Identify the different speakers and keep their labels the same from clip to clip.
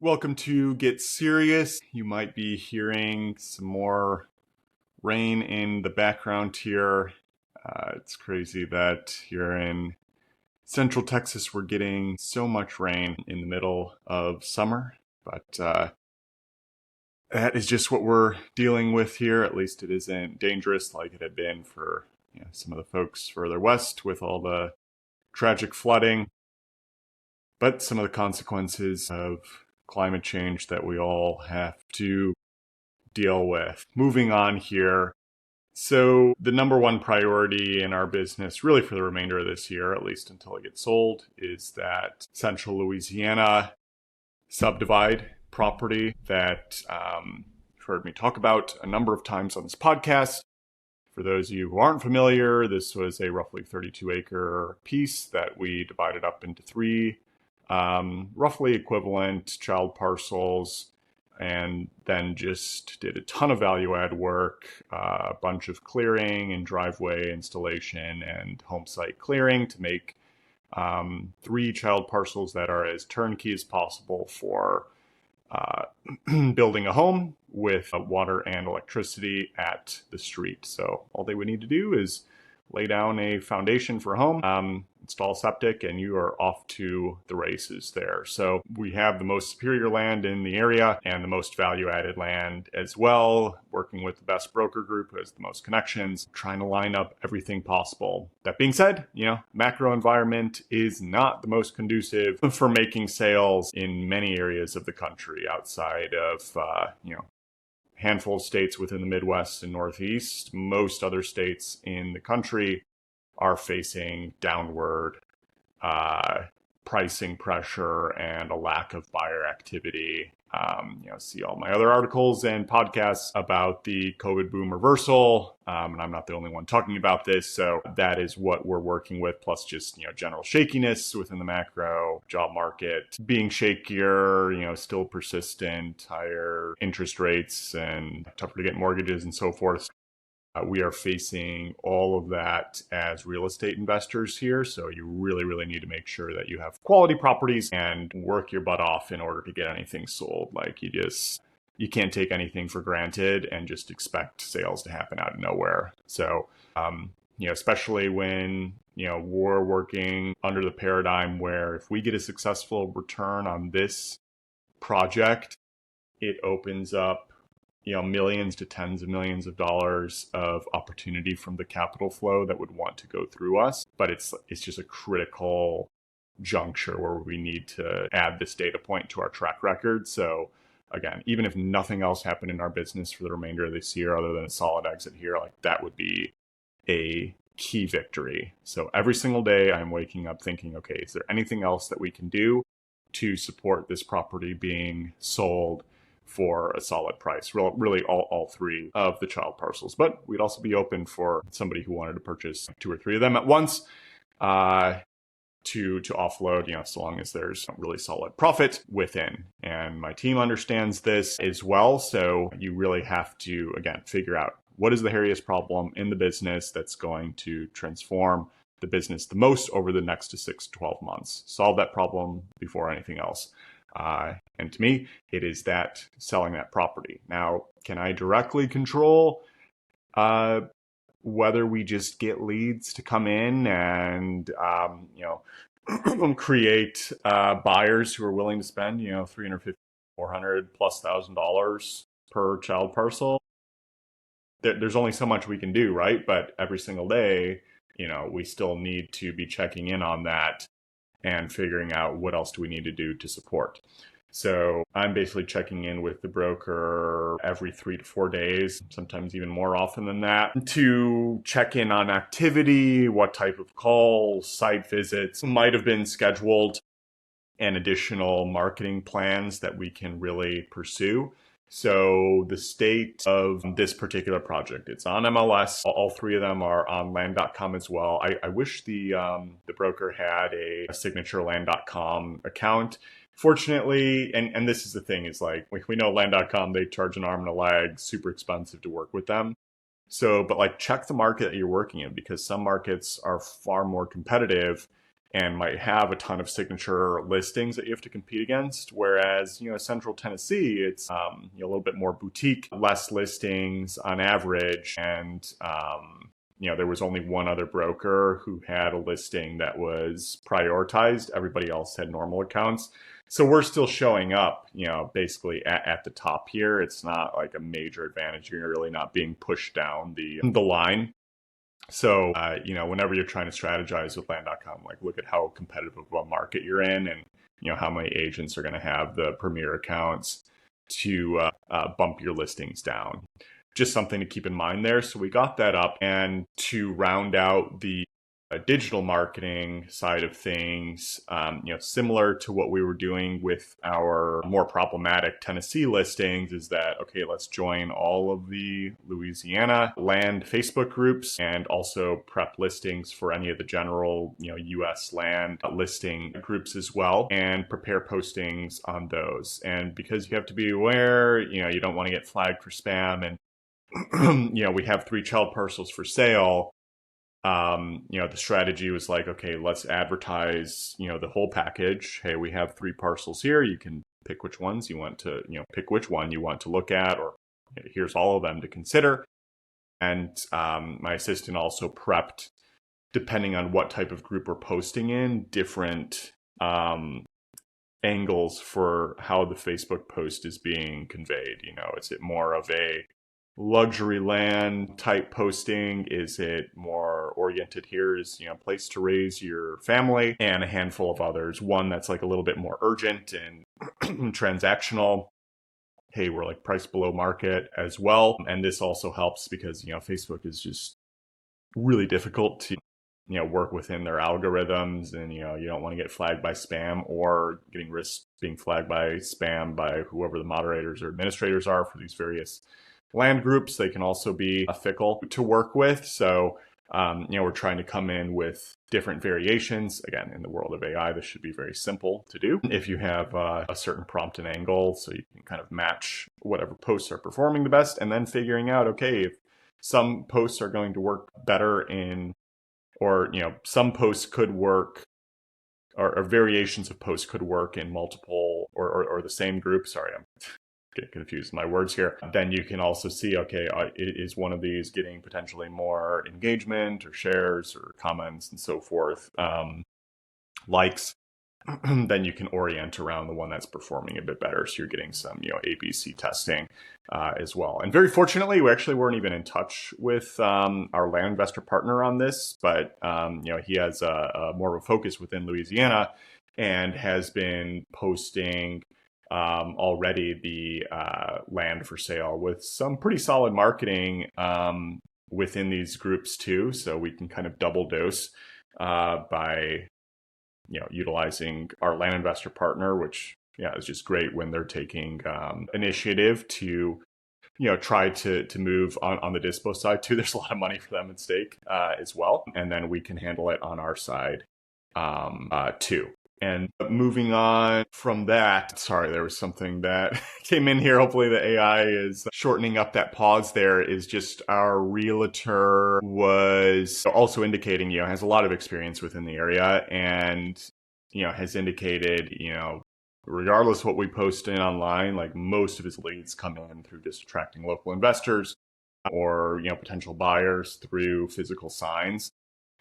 Speaker 1: Welcome to Get Serious. You might be hearing some more rain in the background here. It's crazy that here in Central Texas we're getting so much rain in the middle of summer, but that is just what we're dealing with here. At least it isn't dangerous like it had been for some of the folks further west with all the tragic flooding. But some of the consequences of climate change that we all have to deal with. Moving on here. So, the number one priority in our business, really for the remainder of this year, at least until it gets sold, is that Central Louisiana subdivide property that you've heard me talk about a number of times on this podcast. For those of you who aren't familiar, this was a roughly 32-acre piece that we divided up into three roughly equivalent child parcels, and then just did a ton of value add work, a bunch of clearing and driveway installation and home site clearing to make three child parcels that are as turnkey as possible for building a home with water and electricity at the street. So all they would need to do is lay down a foundation for a home, install septic, and you are off to the races there. So we have the most superior land in the area and the most value-added land as well, working with the best broker group who has the most connections, trying to line up everything possible. That being said, macro environment is not the most conducive for making sales in many areas of the country outside of, handful of states within the Midwest and Northeast. Most other states in the country are facing downward pricing pressure and a lack of buyer activity. See all my other articles and podcasts about the COVID boom reversal, and I'm not the only one talking about this. So that is what we're working with, plus just general shakiness within the macro job market being shakier, still persistent, higher interest rates, and tougher to get mortgages and so forth. We are facing all of that as real estate investors here. So you really, really need to make sure that you have quality properties and work your butt off in order to get anything sold. Like you can't take anything for granted and just expect sales to happen out of nowhere. So, especially when, we're working under the paradigm where if we get a successful return on this project, it opens up millions to tens of millions of dollars of opportunity from the capital flow that would want to go through us. But it's just a critical juncture where we need to add this data point to our track record. So again, even if nothing else happened in our business for the remainder of this year, other than a solid exit here, like that would be a key victory. So every single day I'm waking up thinking, okay, is there anything else that we can do to support this property being sold for a solid price, really all three of the child parcels. But we'd also be open for somebody who wanted to purchase two or three of them at once to offload, so long as there's really solid profit within. And my team understands this as well. So you really have to, again, figure out what is the hairiest problem in the business that's going to transform the business the most over the next 6 to 12 months. Solve that problem before anything else. And to me, it is that selling that property. Now, can I directly control whether we just get leads to come in and create buyers who are willing to spend $350,000, $400,000+ per child parcel? There's only so much we can do, right? But every single day, we still need to be checking in on that and figuring out what else do we need to do to support. So I'm basically checking in with the broker every 3 to 4 days, sometimes even more often than that, to check in on activity, what type of calls, site visits might have been scheduled, and additional marketing plans that we can really pursue. So the state of this particular project, it's on MLS. All three of them are on land.com as well. I wish the broker had a signature land.com account. Fortunately, and this is the thing, is like, we know land.com, they charge an arm and a leg, super expensive to work with them. So, but check the market that you're working in, because some markets are far more competitive and might have a ton of signature listings that you have to compete against. Whereas, Central Tennessee, it's a little bit more boutique, less listings on average. And, there was only one other broker who had a listing that was prioritized. Everybody else had normal accounts. So we're still showing up, basically at the top here. It's not like a major advantage. You're really not being pushed down the line. So, whenever you're trying to strategize with land.com, like look at how competitive of a market you're in and, how many agents are going to have the premier accounts to bump your listings down. Just something to keep in mind there. So we got that up. And to round out the digital marketing side of things, similar to what we were doing with our more problematic Tennessee listings, is that, okay, let's join all of the Louisiana land Facebook groups and also prep listings for any of the general, US land listing groups as well, and prepare postings on those. And because you have to be aware, you don't want to get flagged for spam, and we have 3 child parcels for sale. The strategy was like, okay, let's advertise, the whole package. Hey, we have 3 parcels here. You can pick which ones you want to, pick which one you want to look at, or here's all of them to consider. And my assistant also prepped, depending on what type of group we're posting in, different angles for how the Facebook post is being conveyed. Is it more of a luxury land type posting? Is it more oriented here is, place to raise your family? And a handful of others. One that's like a little bit more urgent and transactional. Hey, we're like priced below market as well. And this also helps because, Facebook is just really difficult to, work within their algorithms, and, you don't want to get flagged by spam or getting risk being flagged by spam by whoever the moderators or administrators are for these various land groups. They can also be fickle to work with. So, we're trying to come in with different variations. Again, in the world of AI, this should be very simple to do. If you have a certain prompt and angle, so you can kind of match whatever posts are performing the best, and then figuring out, okay, if some posts are going to work better in, or, some posts could work, or variations of posts could work in multiple or the same group. Sorry, I'm get confused in my words here. Then you can also see, okay, is one of these getting potentially more engagement or shares or comments and so forth, likes. Then you can orient around the one that's performing a bit better. So you're getting some, ABC testing as well. And very fortunately, we actually weren't even in touch with our land investor partner on this, but he has a more of a focus within Louisiana and has been posting already the land for sale with some pretty solid marketing within these groups too. So we can kind of double dose by utilizing our land investor partner, which is just great when they're taking initiative to try to move on the dispo side too. There's a lot of money for them at stake as well, and then we can handle it on our side too. And moving on from that, sorry, there was something that came in here. Hopefully the AI is shortening up that pause there. Is just our realtor was also indicating, has a lot of experience within the area, and, has indicated, regardless of what we post in online, like most of his leads come in through just attracting local investors or, potential buyers through physical signs.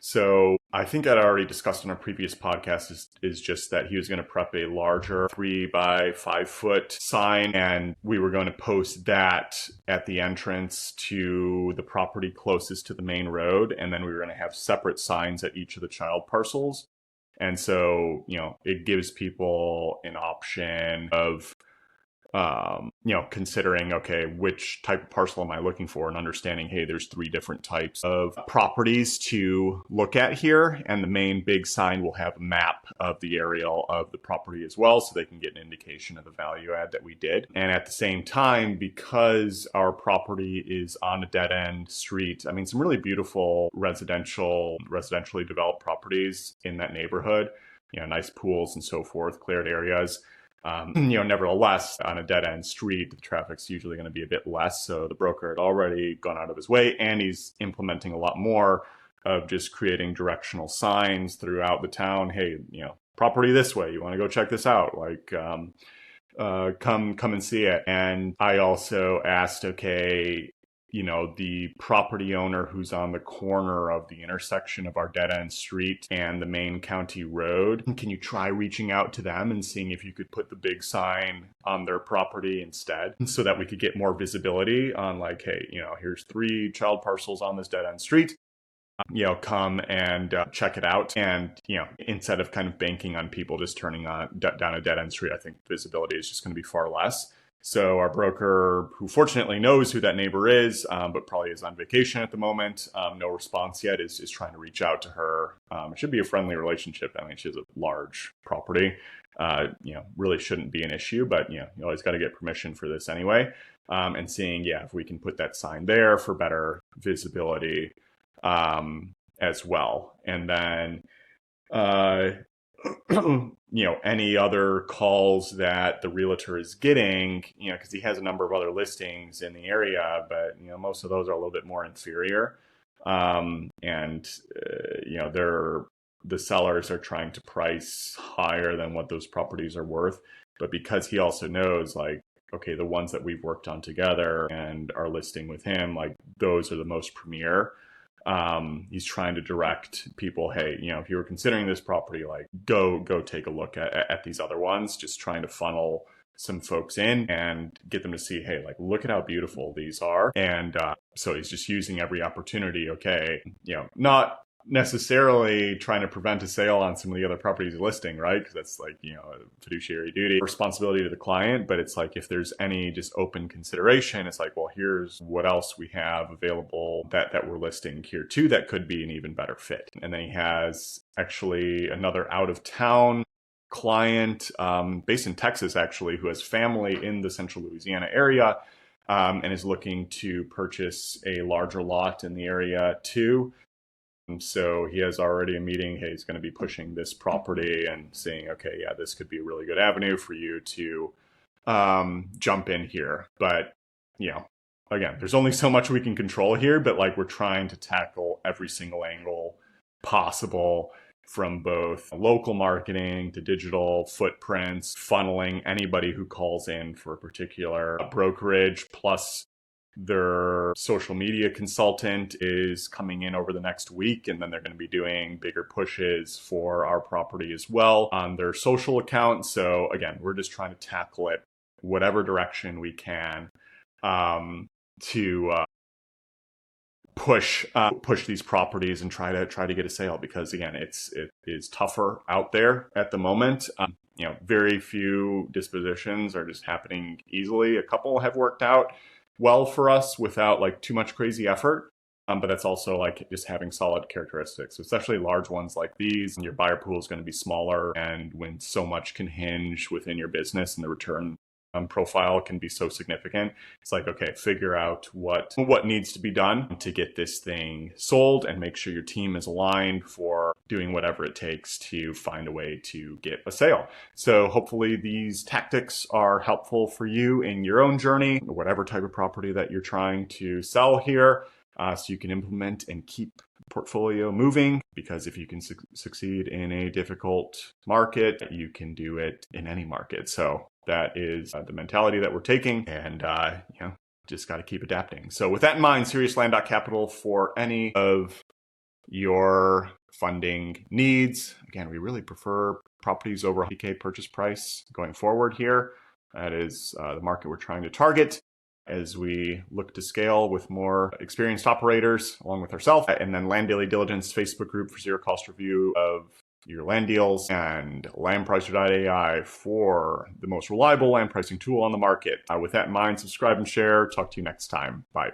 Speaker 1: So I think I'd already discussed in our previous podcast is just that he was going to prep a larger 3 by 5 foot sign, and we were going to post that at the entrance to the property closest to the main road. And then we were going to have separate signs at each of the child parcels. And so, it gives people an option of, considering, okay, which type of parcel am I looking for, and understanding, hey, there's 3 different types of properties to look at here. And the main big sign will have a map of the aerial of the property as well, so they can get an indication of the value add that we did. And at the same time, because our property is on a dead end street, I mean, some really beautiful residentially developed properties in that neighborhood, nice pools and so forth, cleared areas. Nevertheless, on a dead-end street, the traffic's usually going to be a bit less. So the broker had already gone out of his way, and he's implementing a lot more of just creating directional signs throughout the town. Hey, property this way. You want to go check this out? Like, come and see it. And I also asked, okay, the property owner who's on the corner of the intersection of our dead end street and the main county road, can you try reaching out to them and seeing if you could put the big sign on their property instead, so that we could get more visibility on, like, hey, here's 3 child parcels on this dead end street. Come and check it out. And, instead of kind of banking on people just turning down a dead end street, I think visibility is just going to be far less. So our broker, who fortunately knows who that neighbor is, but probably is on vacation at the moment, no response yet, is trying to reach out to her. It should be a friendly relationship. I mean, she has a large property. Really shouldn't be an issue, but, you always got to get permission for this anyway. And seeing, if we can put that sign there for better visibility as well. And then, any other calls that the realtor is getting, because he has a number of other listings in the area, but, most of those are a little bit more inferior. The sellers are trying to price higher than what those properties are worth. But because he also knows, like, okay, the ones that we've worked on together and are listing with him, like, those are the most premier. He's trying to direct people, hey, if you were considering this property, like, go take a look at these other ones, just trying to funnel some folks in and get them to see, hey, like, look at how beautiful these are. And so he's just using every opportunity, okay, not necessarily trying to prevent a sale on some of the other properties listing, right? Because that's, like, a fiduciary duty, responsibility to the client. But it's like, if there's any just open consideration, it's like, well, here's what else we have available that we're listing here too, that could be an even better fit. And then he has actually another out of town client based in Texas, actually, who has family in the central Louisiana area, and is looking to purchase a larger lot in the area too. So he has already a meeting. Hey, he's going to be pushing this property and saying, okay, this could be a really good avenue for you to jump in here. But, again, there's only so much we can control here, but, like, we're trying to tackle every single angle possible, from both local marketing to digital footprints, funneling anybody who calls in for a particular brokerage, plus their social media consultant is coming in over the next week, and then they're going to be doing bigger pushes for our property as well on their social account. So again, we're just trying to tackle it whatever direction we can to push these properties and try to get a sale, because again, it is tougher out there at the moment. Very few dispositions are just happening easily. A couple have worked out well for us without, like, too much crazy effort. But that's also, like, just having solid characteristics, especially large ones like these. Your buyer pool is going to be smaller, and when so much can hinge within your business and the return profile can be so significant, it's like, okay, figure out what needs to be done to get this thing sold, and make sure your team is aligned for doing whatever it takes to find a way to get a sale. So hopefully these tactics are helpful for you in your own journey, whatever type of property that you're trying to sell here, so you can implement and keep the portfolio moving. Because if you can succeed in a difficult market, you can do it in any market. So that is the mentality that we're taking, and just got to keep adapting. So with that in mind, seriousland.capital for any of your funding needs. Again, we really prefer properties over $100K purchase price going forward here. That is the market we're trying to target as we look to scale with more experienced operators along with ourselves. And then Land Daily Diligence Facebook group for zero cost review of your land deals, and landpricer.ai for the most reliable land pricing tool on the market. With that in mind, subscribe and share. Talk to you next time. Bye.